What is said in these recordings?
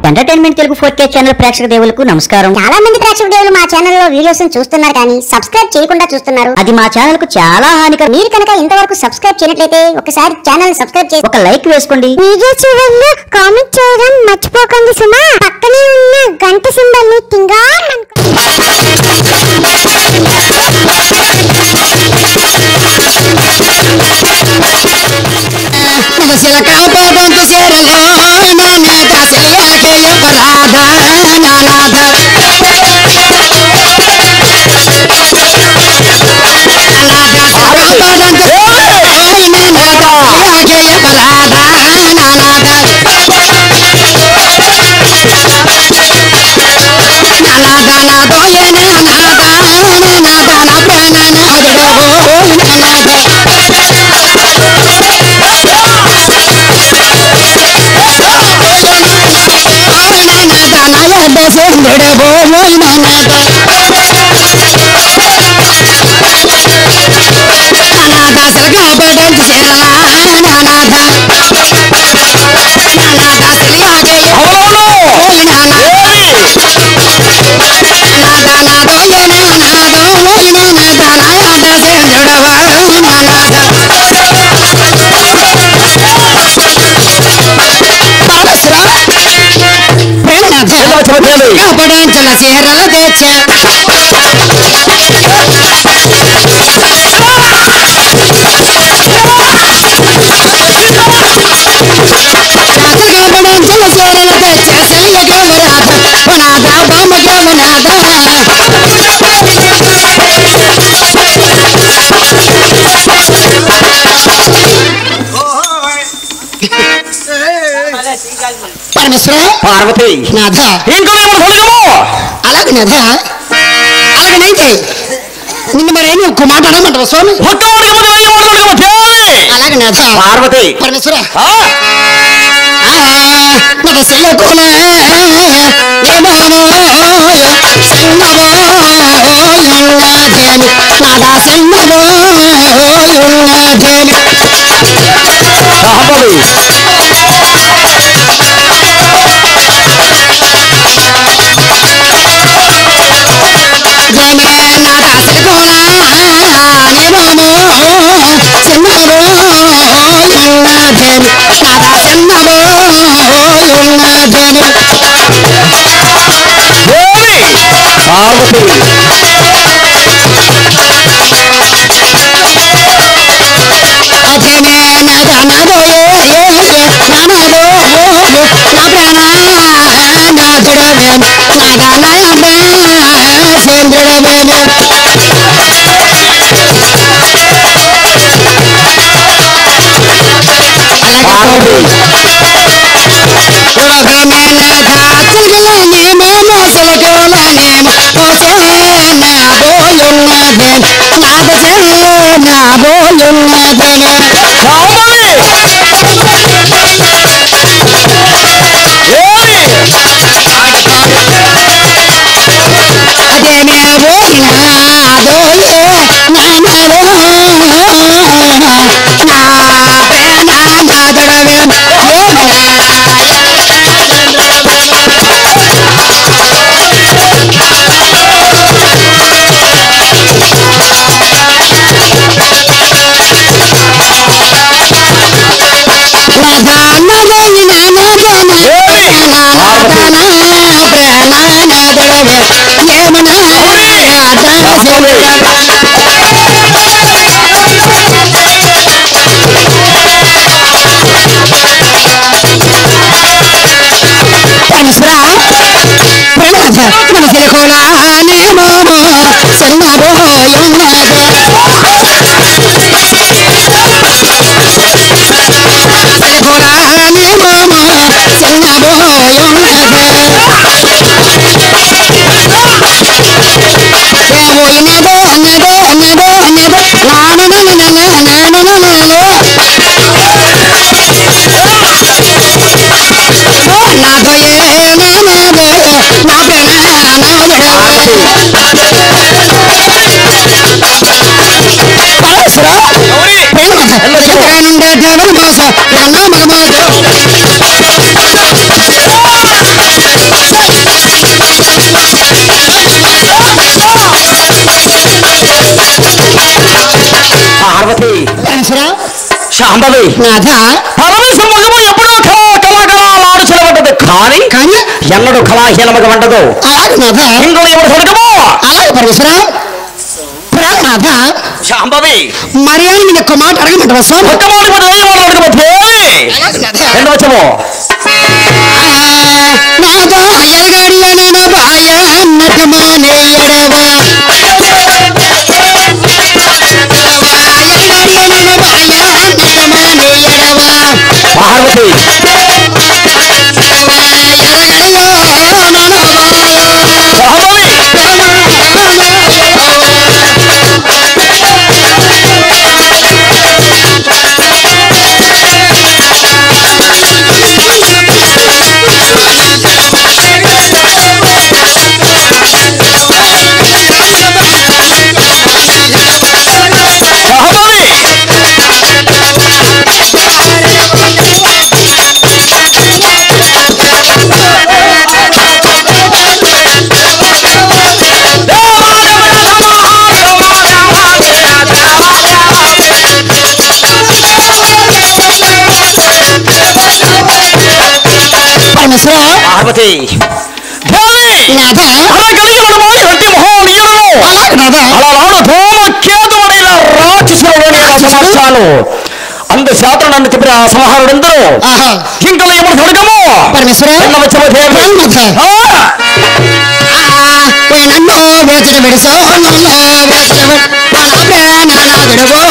Entertainment Telugu 4K channel ప్రేక్షక దేవులకు నమస్కారం. చాలా మంది ప్రేక్షక దేవులు మా ఛానల్ లో వీడియోస్ చూస్తున్నారు కానీ సబ్స్క్రైబ్ చేయకుండా చూస్తున్నారు. అది మా ఛానల్ కు చాలా హానికరం. మీరు కనుక ఇంతవరకు సబ్స్క్రైబ్ చేయనట్లయితే ఒకసారి ఛానల్ సబ్స్క్రైబ్ చేసి ఒక లైక్ వేసుకోండి. వీడియో చివరిలో కామెంట్ చేయడం మర్చిపోకండి సుమా. పక్కనే ఉన్న గంట సింబల్ ని టింగా సిలకాపడంత సేరలో నానేట సిలియాకే పరాధ నానాధ సిలకాపడంత నానేట సిలియాకే పరాధ నానాధ నానాధ దోయనే నానాధ నానాధ నా ప్రాణన అదడవో నానాధ బసందడబో నానాద నానాద సలకాపడంత సేరలా నానాద నానాద సిలియాకే ఓయ్ నానాద నానాద నాదోయనే నానాద ఓయ్ నానాద నాయాద సేందడవో నానాద బాలశ్రా కాపడంచల సేరల తెచ్చ కాపడంచల సేరల తెచ్చ సెలియగే వరాధ వనాద బామగే వనాద పరమేశ్వర పార్వతి నాథ అలాగే నాథ అలాగనైతే నిన్ను మరేమి ఒక్క మాట అనమంటావా స్వామి? అలాగే నాథ పార్వతి పరమేశ్వర నద సెల్లకుల ఏమోనో సెన్నవో ఉన్నదేమి నాదా సెన్నవో ఉన్నదేమి శాంభవి నాథ పరమేశ మగము ఎప్పుడూ కళాకళాలాడు చెలబడ్డది కానీ కానీ ఎన్నడూ కళాహీనమగ వండదు. అలాగే నాథ ఇంకో ఎవరు సొడగము అలాగే పరమేశ్వర నాథ శాంభవి మరి అని నేను ఒక్క మాట అడగమంటావా స్వామి? ఒక్క మాట కూడా ఏమని అడగకపోతే రెండు వచ్చము నాథ ఎరగడి అనన బాయ నటమానే ఎడవా పార్వతి పార్వతి నాథ అలా కలిగి మనమాలి రట్టి మహోనీయులను నాథ అలా నాడు ధూమ కేతువుడైన రాక్షసులోని సంవత్సరాలు అందు శాతం నన్ను చెప్పిన ఆ సంహారుడందరూ ఆహా ఇంకా ఏమని సొడగము పరమేశ్వర వచ్చము దేవి నన్ను వేచిన విడుసో నన్ను వేసిన నా ప్రాణాల విడువో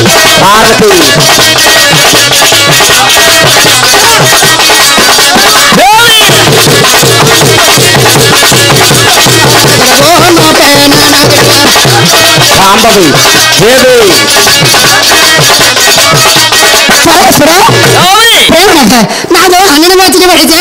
నా భారతి శాంభవి దేవి పరమేశ్వర నాదో అన్నను వేచిన విడుసో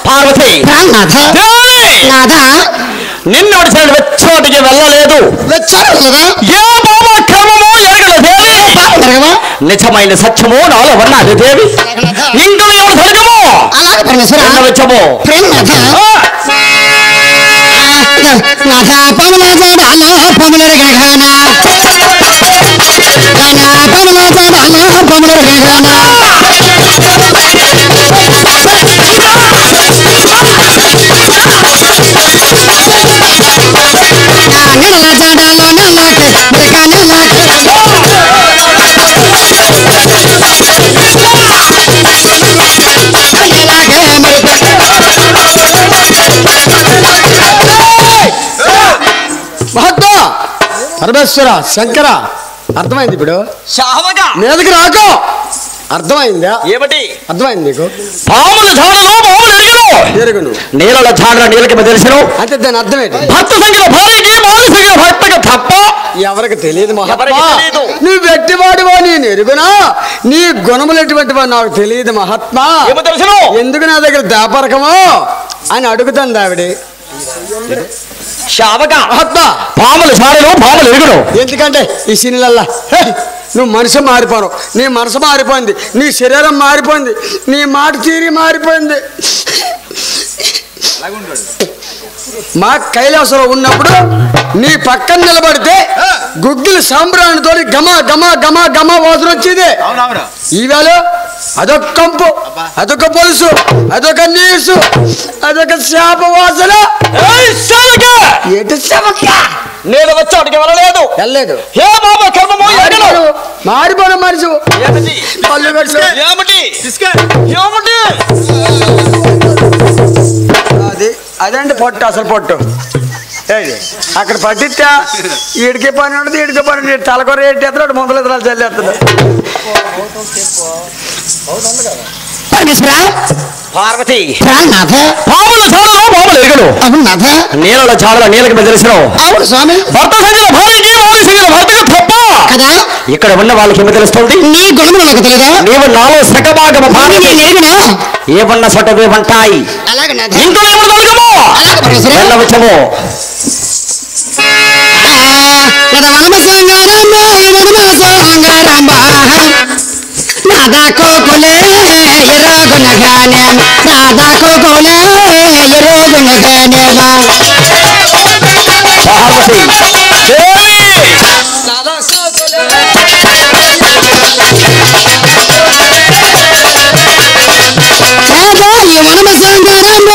పార్వతి నాథ నాథ నిన్ను విడిచిన వెచ్చోటికి వెళ్ళలేదు వచ్చారా ఏ బాబా క్రమమో ఎరగల దేవి నిజమైన సత్యము నాలో ఉన్నది దేవి ఇంకా ఎవరు సరిగము అలాగే పరమేశ్వర వచ్చము నాథ పనుల జడాలో పనుల గగన పనుల జడాలో పనుల గగన నీళ్ళ జడాలో నల్లకి మృగ నల్లకి మహాత్మా పరమేశ్వర శంకర అర్థమైంది ఇప్పుడు శావగా మీదకి రాకు అర్థమైందా ఏమిటి అర్థమైంది నీకు పాముల ఝాడలో పాములు ఎరుగును నీళ్ళ ఝాడ నీళ్ళకి తెలుసును అంటే దాని అర్థం ఏంటి భర్త సంఖ్య భార్యకి మాలు సంఖ్య భర్తకి తప్ప ఎవరికి తెలియదు ఎవరికి మహాత్మా తెలీదు. నువ్వు వెట్టివాడివా నేను ఎరుగునా నీ గుణములు ఎటువంటివా నాకు తెలియదు మహాత్మా ఏమో తెలుసును ఎందుకు నా దగ్గర దాపరకమో అని అడుగుతాను ఆవిడ శావగా మహాత్మా పాముల ఝాడలో పాములు ఎరుగును ఎందుకంటే ఈ సినిలల్లా నువ్వు మనసు మారిపోను నీ మనసు మారిపోయింది నీ శరీరం మారిపోయింది నీ మాట తీరి మారిపోయింది మా కైలాసంలో ఉన్నప్పుడు నీ పక్కన నిలబడితే గుగ్గిలి సాంబ్రాణితో గమ గమ గమ గమ వాసన వచ్చేది ఈవేళ అదొక కంపు అదొక పొలుసు అదొక నీసు అదొక శాప వాసన ఎటు శవక నేను వచ్చి అడిగి వెళ్ళలేదు వెళ్ళలేదు హే బాబా కర్మమో ఎరగను మారిపోయిన మనిషి ఏమిటి పళ్ళు పెట్టు ఏమిటి ఏమిటి అది అదండి పొట్టు అసలు పొట్టు అక్కడ పట్టిస్తా ఈడికే పని ఉండదు ఈడికే పని ఉండదు తలకొర ఎట్టేస్తాడు ముందలు ఎదురాలు చల్లేస్తాడు పార్వతి నాథ పాముల చాలలో పాములు ఎరుగను అవును నాథ నీళ్ళ చాలలో నీళ్ళకి తెలిసినావు అవును స్వామి భర్త సంఖ్య భార్యకి భార్య సంఖ్య భర్తకు తప్ప కదా ఇక్కడ ఉన్న వాళ్ళకి ఏమి తెలుస్తుంది నీ గుణములు నాకు తెలియదా నీవు నాలో సగభాగము భార్య ఎరుగునా ఏమన్నా సొట్టవే వంటాయి అలాగే నాథ ఇంట్లో ఏమన్నా దొరకము అలాగే పరమేశ్వర వెళ్ళవచ్చము వనమ సంగారమ్మ సంగారమ్మ నాదా కోకులే ఎరుగునగానే నాదా కోకులే ఎరుగునగానే పార్వతి ఈ వనమ సంగారమ్మ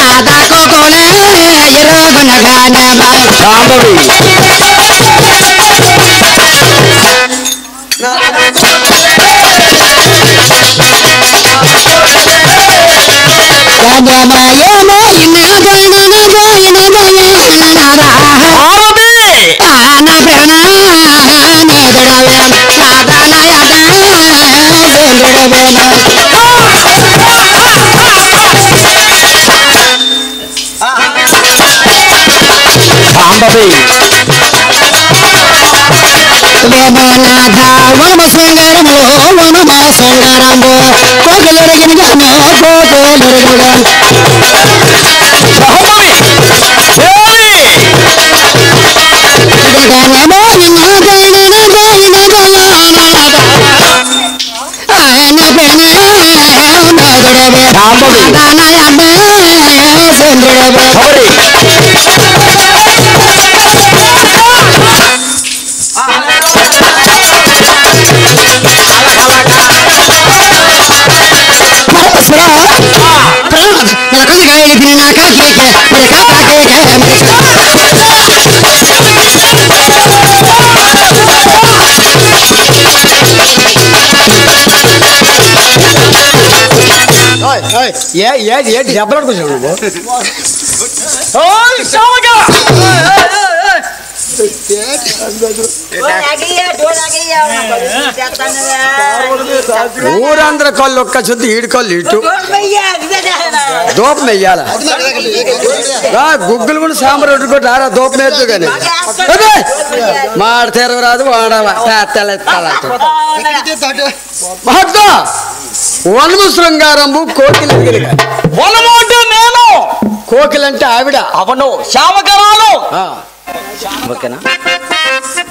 నాదా కోకులే ఎరుగునగానే నాదా కోకులే ఎరుగునగానే శాంభవి ఏమో శాంభవి వేమనాథ వనమ శృంగారము వనమ శృంగారము కోకిలెరగినగాను కోకిలెరగినగాను ఇదిగానేమో ఆయన పెళ్ళి నాదుడవే నాయమ్మ చంద్రుడవే ఏంటి దెబ్బలాడుకొచ్చావు నువ్వు ఊరందరూ కళ్ళు ఒక్క చుట్టూ ఈడి కళ్ళు ఇటు దూపం వెయ్యాల గుగ్గులు కూడా సాంబార్ వండుకుంటారా దూపం వేస్తూ కానీ మాట తెరవరాదు వాడవా మహత్వ వనము శృంగారంబు కోకిల వనము అంటే నేను కోకిలంటే ఆవిడ అవను శామకరాలు ఓకేనా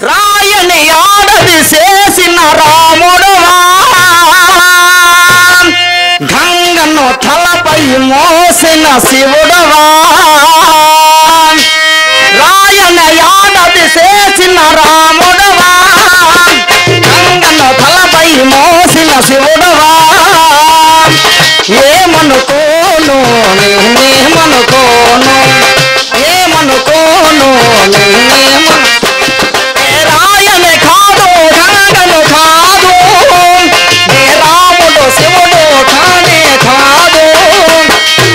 రాయని ఆడది చేసిన రాముడువా గంగను తలపై మోసిన శివుడవా రాయని ఆడది చేసిన రాముడువా గంగను తలపై మోసిన శివుడవా ఏమనుకోను నేనేమనుకోను ఏమనుకోను నేనేమను రాయని కాదు గంగను కాదు నే రాముడు శివుడు కానే కాదు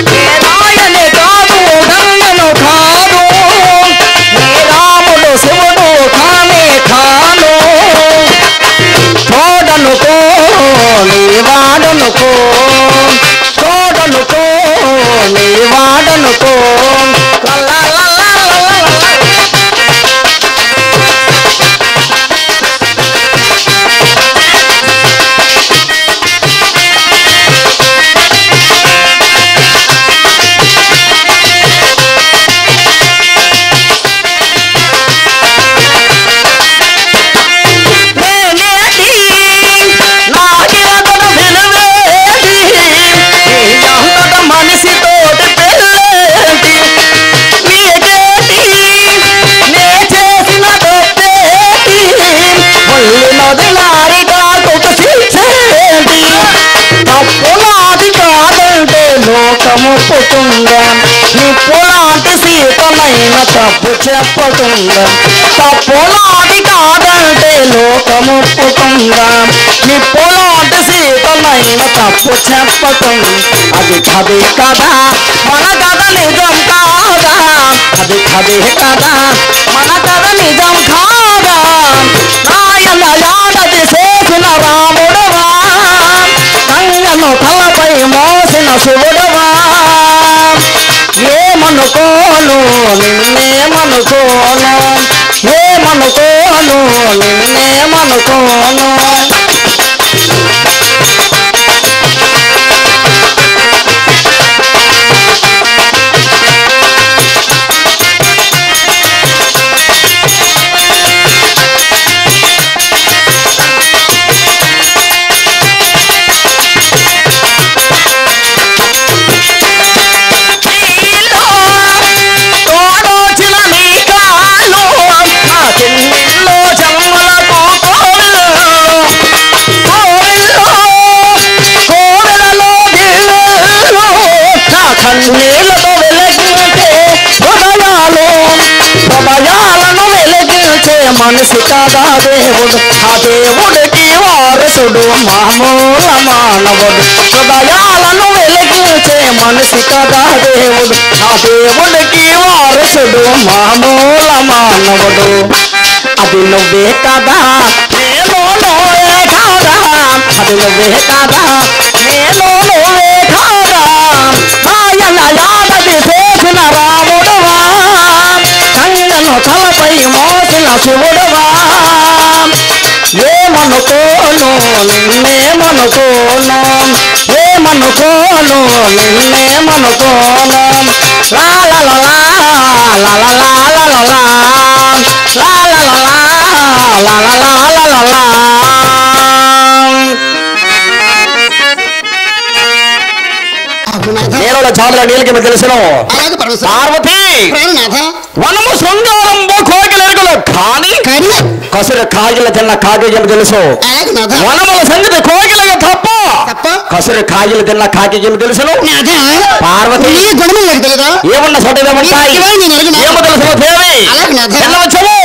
నే రాయని కాదు గంగను కాదు నే రాముడు శివుడు కానే కాను తోడనుకో నీ వాడనుకో తోడనుకో నీ వాడనుకో ఒప్పుతుందా నిప్పులాంటి సీతనైన తప్పు చెప్పతుందా తప్పులాంటి కాదంటే లోకముప్పుకుందా నిప్పులాంటి సీతమైన తప్పు చెప్పటం అది కదే కదా మన కథ నిజం కాదా అది కదే కదా మన కథ నిజం కాదా నాయన యాదది చేసిన రాముడవా నంగను తలపై మోసిన శివుడవా ఏమనుకోను నిన్నేమనుకోను ఏమనుకోను నిన్నేమనుకోను నీళ్ళతో వెలిగించే హృదయాలను వెలిగించే మనిషి కాదా దేవుడు ఆ దేవుడికి వారసుడు మామూల మానవుడు హృదయాలను వెలిగించే మనిషి కాదా దేవుడు ఆ దేవుడికి వారసుడు మామూల మానవుడు అది నువ్వే కదా నేను నువ్వే కాదా అది నువ్వే కదా నేను నువ్వే కాదా ఆయన యాదది చేసిన రాముడువా కంగను తలపై మోసిన శివుడువా ఏమనుకోను నిన్నేమనుకోను ఏమనుకోను నిన్నేమనుకోను లాలలా లాలలా లాలలా నేల చాలుల నీళ్ళకి మీకు తెలుసును పార్వతి వనము శృంగారంబో కోకిలెరుగులు కానీ కసురు కాగిల తిన్న కాకి తెలుసు వనముల సంగతి కోకిలగా తప్ప కసురు కాగిలు తిన్న కాకి తెలుసును పార్వతి ఏమన్నా చోటేమంటాయి ఏమో తెలుసు దేవి వెళ్ళవచ్చము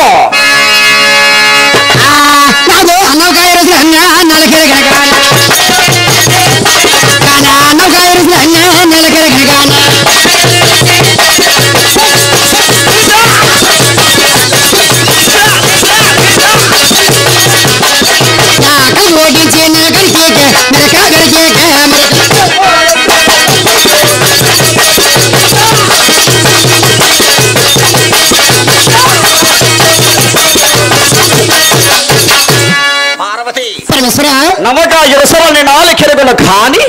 నమక ఇరసరాన్ని నాలుకెరుగులు కానీ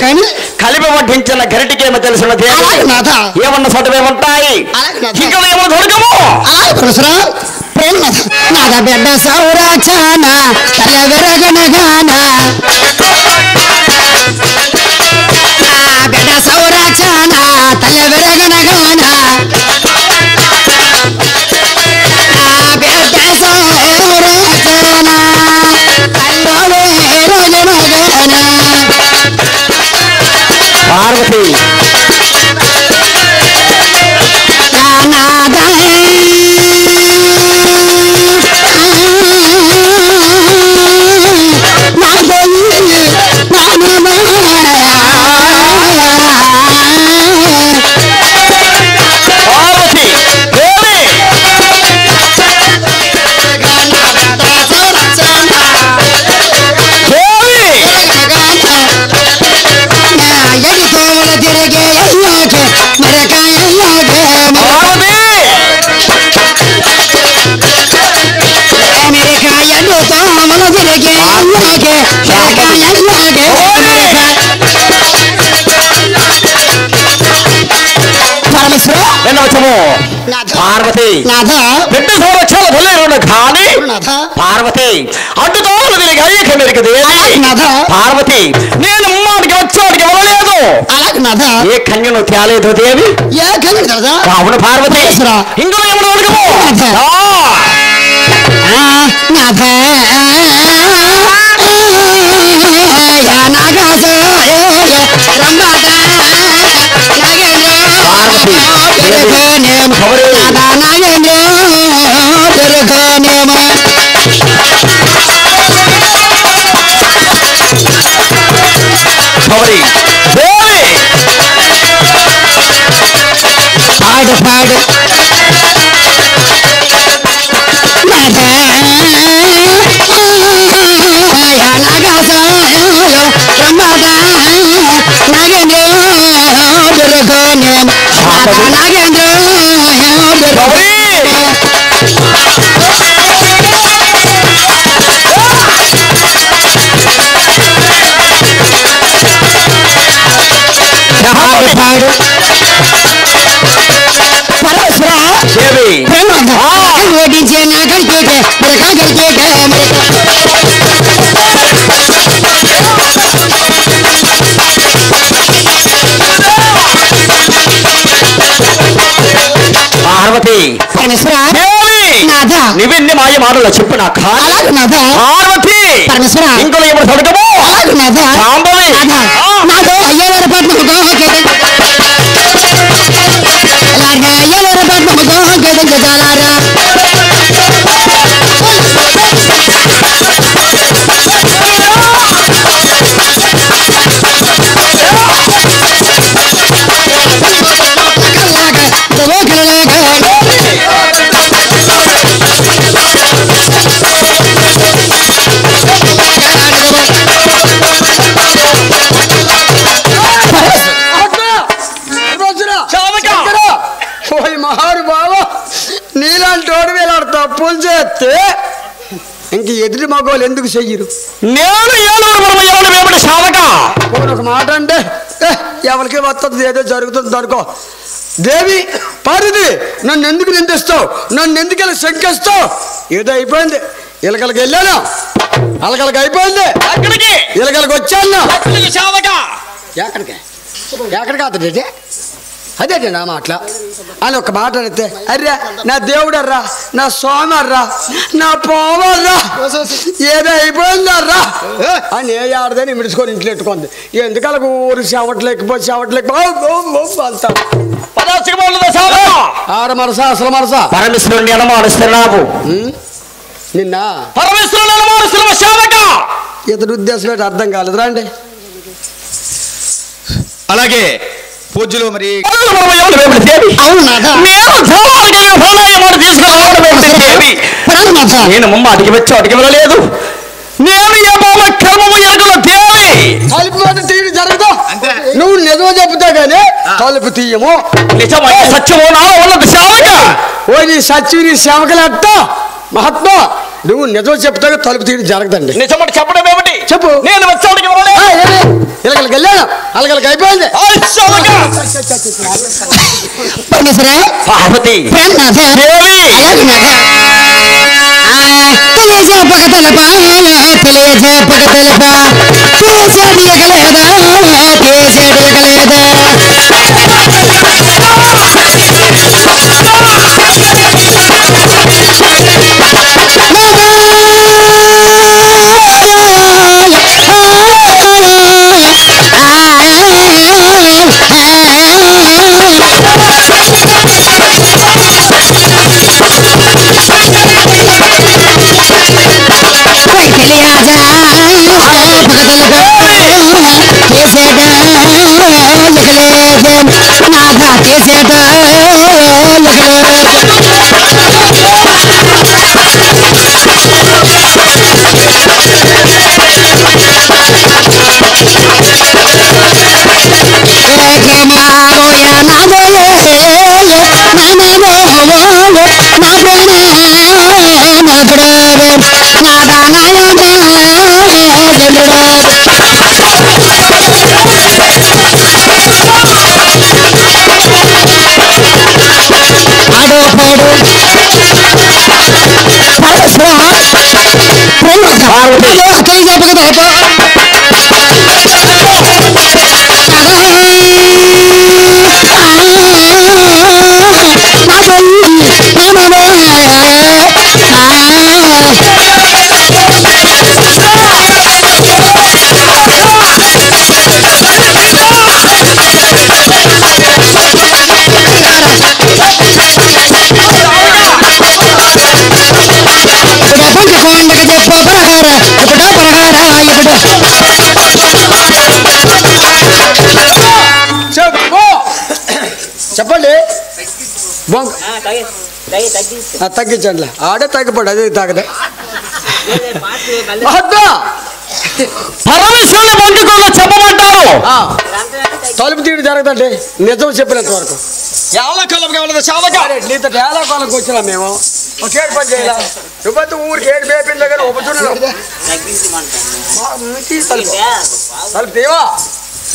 కలిపి వడ్డించిన గరిటికేమో తెలిసిన దేవి ఏమన్నా చోటమేమంటాయి ఇంకా ఏమో దొరకము నాద బిడ్డ సౌరాచాన తల విరగనగాన బిడ్డ సౌరాచాన తల విరగనగాన బిడ్డ సౌరాచాన పార్వతి పార్వతి బిడ్డ సంవత్సరాలు వెళ్ళారు కానీ పార్వతి అడ్డుతో పార్వతి నేను అమ్మాడికి వచ్చాడికి వెళ్ళలేదు ఏ కన్యను తేలేదు దేవి అవును పార్వతి ఇందులో ఏమో గౌరీ దేవి పాడు పాడు పాడు ఓడించే నా గడిచేట పార్వతి నువ్వెన్ని మాయ మాటలు చెప్పు నా పార్వతి ఇంకో ఎవరు తొడగము సాంబవి నాకు అయ్యవారి పట్నం అయ్యవారి పట్నం గెదగదాలారా నీలాంటి ఇలా తప్పులు చేస్తే ఇంక ఎదుటి మగవాళ్ళు ఎందుకు చెయ్యరు? ఒక మాట అంటే ఎవరికి వస్తుంది ఏదో జరుగుతుంది అనుకో. దేవి పార్వతి నన్ను ఎందుకు నిందిస్తావు? నన్ను ఎందుకు ఇలా శంకిస్తావు? ఏదో అయిపోయింది, ఇలకలకి వెళ్ళాను, అలకలకి అయిపోయింది, ఇలకలకి వచ్చాను. ఎక్కడికి ఎక్కడికి అతడే అదే నా మాటల అని ఒక మాట అడిగితే అర్రా నా దేవుడర్రా, నా స్వామి అర్రా, నా పోవర్రా, ఏదో అయిపోయిందర్రా అని ఏ ఆడదని విడుచుకొని ఇంట్లో పెట్టుకుంది. ఎందుకలా ఊరు చెవట్లేకపోతే ఆడ మనసా అసలు మనసా పరమేశ్వరుని అనుమానిస్తున్నావు. నిన్న పరమేశ్వరుని ఇతడు ఉద్దేశం ఏంటి అర్థం కాలేదురా అండి. అలాగే పూజలు మరి నేను మమ్మ అడిగి వచ్చి అడిగి వెళ్ళలేదు. నేను ఏ బాబా క్రమము ఎరగల దేవి తలుపు తీయడం జరగదు. నువ్వు నిజం చెప్తా గానీ తలుపు తీయము. నిజమైన సత్యము నా ఉన్నది సేవక. ఓ నీ సత్యం నీ సేవకలేట మహాత్మా, నువ్వు నిజం చెప్తా తలుపు తీయడం జరగదండి. నిజమని చెప్పడం ఏమిటి? చెప్పు. నేను వచ్చి అడిగి ఇలకలకి వెళ్ళాను, అలకలకి అయిపోయింది. పార్వతి చేసేట తగ్గించండి ఆడే తగ్గిపోడు అదే తాగదే పరమేశ్వరుని బంధుకులు చెప్పమంటారు. తలుపు తీడు జరగదండి నిజం చెప్పినంత వరకు. నీతో ఏలాకాలంకి వచ్చినా మేము ఒకేడు పని చేయాల నువ్వు ఊరికి ఏడు బేపిన దగ్గర ఒప్పుచున్నావు. తలుపు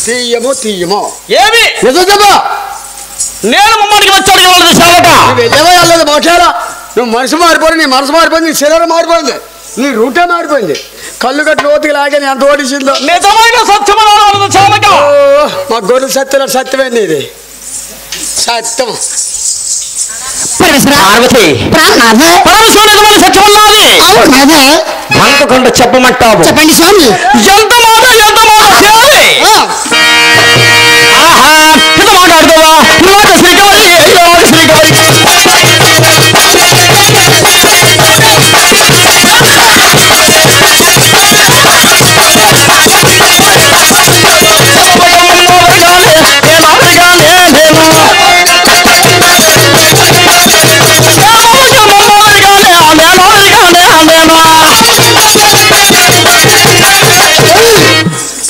తీయమో తీయమో ఏమి నిజం చెప్పా. నేను మమ్మల్ని వచ్చాడు సేవక నువ్వు వెళ్ళేవా వెళ్ళలేదు మాట్లాడా. నువ్వు మనసు మారిపోయి నీ మనసు మారిపోయింది, నీ శరీరం మారిపోయింది, నీ రూటే మారిపోయింది. కళ్ళు కట్టి లోతుకి లాగే ఎంత ఓడిసిందో. నిజమైన సత్యమైన సేవక మా గొర్రెలు సత్యం సత్యమైంది ఇది సత్యం. పార్వతి పరమేశ్వరుని సత్యమన్నాది బంకకుండా చెప్పమంటావు. చెప్పండి స్వామి. ఎంత మాట చేయాలి. ఆహా ఇంత మాట్లాడుతావా శ్రీకారి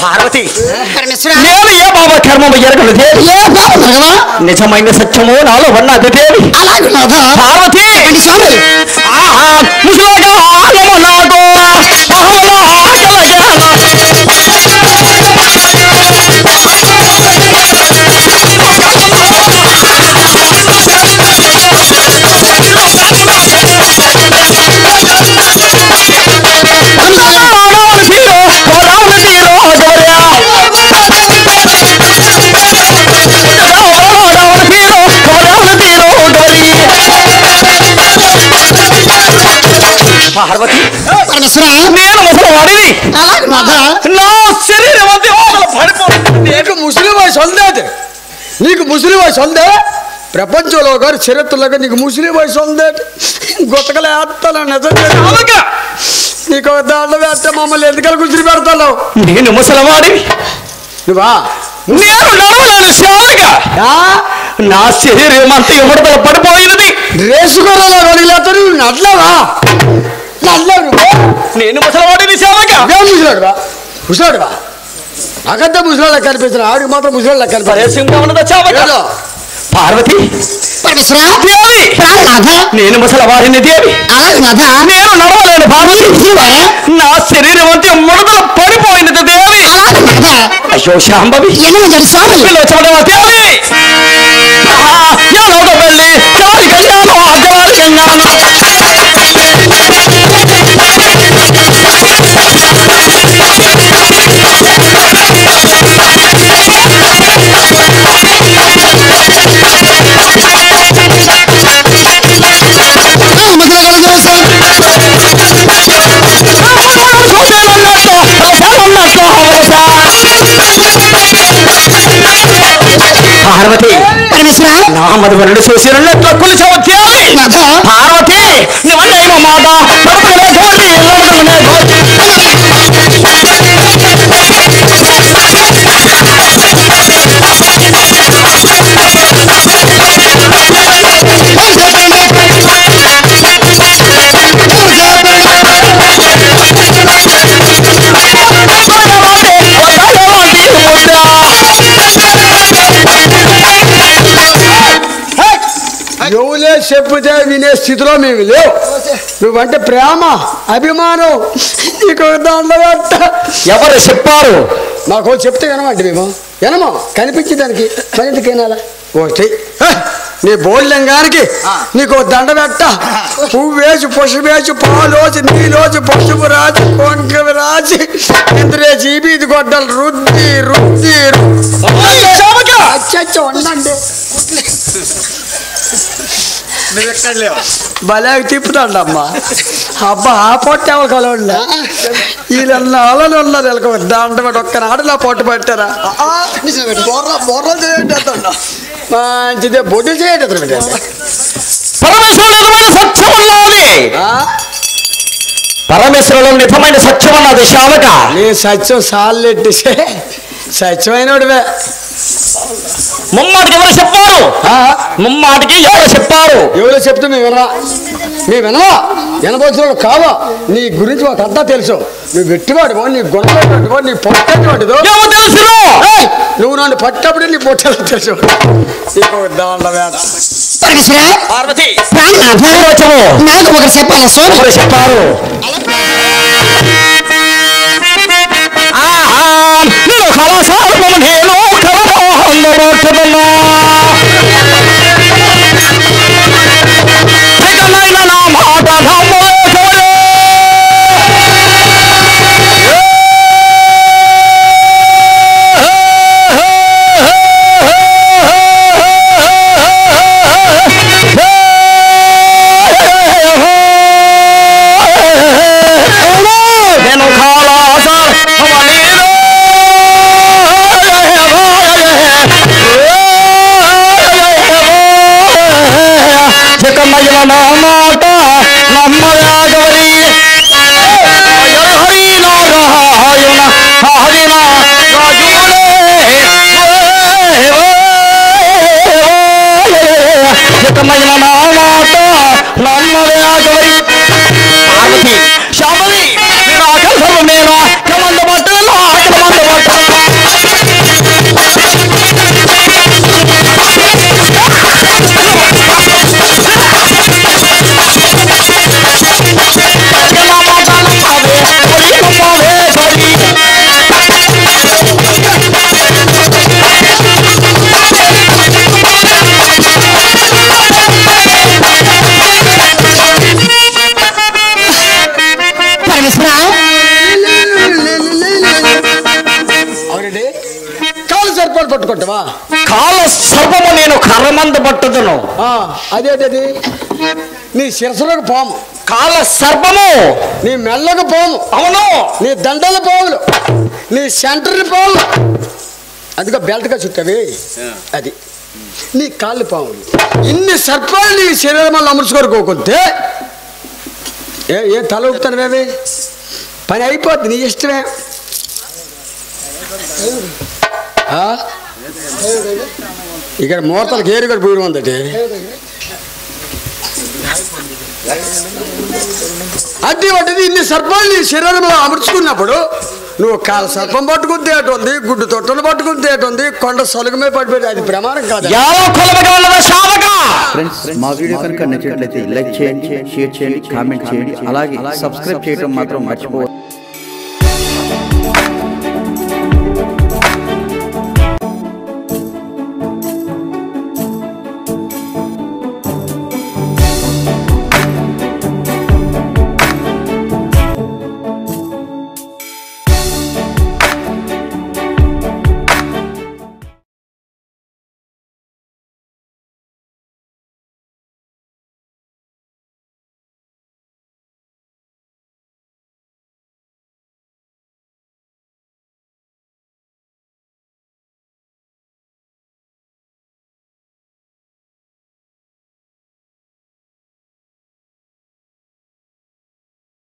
పార్వతి నేను ఏ బాబా కర్మము ఎరగలదే. నిజమైన సత్యము నాలో ఉన్నది దేవి. పార్వతి ఆహా ముసలాగా ఆగము నాకు పార్వతి నేను ముసలివాడిని నా శరీరం అంతా పడిపోతుంది. నీకు ముసలి వయసు ఉందే, నీకు ముసలి వయసు ఉందే. ప్రపంచంలో గారు చరిత్రలో నీకు ముసలి వయసు ఉందే. గుట్టకలే వేస్తాను నిజం. నీకు దాంట్లో వేస్తే మమ్మల్ని ఎందుకలా గుర్తు పెడతావు. నేను ముసలివాడిని నువ్వా నేను నడవలేను సేవగా. నా శరీరం అంతా ఎవరితో పడిపోయినది. రేసుకోవాలా అడిగిలేతారు నడ్లవా నడ్లేవు. నేను ముసలివాడిని సేవగా. ముసలాడువా ముసలాడువా నాకంతా ముసలాళ్ళ కనిపించిన ఆడికి మాత్రం ముసలాళ్ళ కనిపించదు. పార్వతి దేవి నేను ముసలివాడిని దేవి. నేను నడవలేను పార్వతి. నా శరీరం అంతా ముడతలు పడిపోయినది దేవి. అయ్యో శాంభవి చూడవా దేవి. ఎవరో వెళ్ళి ఎవరి కళ్యాణం అద్దవారి కళ్యాణం పార్వతి నా మధువరుడు చూసినట్లు కూర్చోవచ్చేయాలి. పార్వతి నువ్వన్నేమో మాట ఎవలే చెప్పుతే వినే స్థితిలో మేము లేవు. నువ్వంటే ప్రేమ అభిమానం నీకు దాంట్లో ఎవరు చెప్పారు? మాకు చెప్తే వినమంటే మేము వినమో కనిపించేదానికి మరి ఎందుకు వినాలా. ఒకటి నీ బోల్యంగానికి నీకు దండ పెట్ట పువ్వు వేసి పసుపు వేసి పాలోచి నీలోచి పసుపు రాజు కొంకవి రాజి ఇంద్రే జీబీది గొడ్డలు రుద్ది రుద్ది ఉండండి భలే తిప్పుతాండమ్మా. అబ్బా ఆ పొట్టు ఎవరు కలవండి వీళ్ళన్నా అలలు ఉన్నారు వీళ్ళకి దాంట్లో పెట్టి ఒక్క నాడులా పొట్టు పెట్టారా బొర్రలు చేయండి మంచిదే బొడ్డు చేయండి పరమేశ్వరుడు నిజమైన సత్యం అన్నది శావక. నీ సత్యం సాల్లెట్టి సత్యమైనడివే ముమ్మాటికి ఎవరు చెప్పారు? ముమ్మాటికి ఎవరు చెప్పారు? ఎవరో చెప్తే మేము వినవా వినబోతున్నాడు కావా? నీ గురించి మాకు అంతా తెలుసు. నువ్వు వెట్టివాడివో, నీ గుణవాడివో, నీ పొట్టవాడిదో తెలుసు. నువ్వు నన్ను పట్టప్పుడే నీ పొట్టలు తెలుసు. పార్వతి నాకు ఒకరు చెప్పాలి సోదరు చెప్పారు. నేను కళాశాలను నేను కలమోహంలో నా మాట పట్టుకుంటావా? కాల సర్పము నేను కర్రమందు పట్టుదును. అదేంటది? నీ శిరసులకు పాము. కాల సర్పము నీ మెల్లకు పాము. అవును. నీ దండల పాములు, నీ సెంటర్ పాములు, అదిగా బెల్ట్గా చుట్టవి అది నీ కాళ్ళు పాములు. ఇన్ని సర్పాలు నీ శరీరం వల్ల అమర్చుకోరుకోకుంటే ఏ తల ఊపుతాను పని అయిపోద్ది. నీ ఇష్టమే. ఇక్కడ ముహూర్తాలకు ఏరు కూడా పూర్వం ఉందటి. అడ్డి పడ్డది. ఇన్ని సర్పాలు నీ శరీరంలో అమర్చుకున్నప్పుడు నువ్వు కాల సర్పం పట్టుకుని ఉంది, గుడ్డు తొట్టలు పట్టుకుని ఉంది, కొండ సొలుగుమే పడిపోయింది. అది ప్రమాణం కాదు. ఫ్రెండ్స్, మా వీడియో కనుక నచ్చినట్లయితే లైక్ చేయండి, షేర్ చేయండి, కామెంట్ చేయండి, అలాగే సబ్స్క్రైబ్ చేయడం మాత్రం మర్చిపోవద్దు.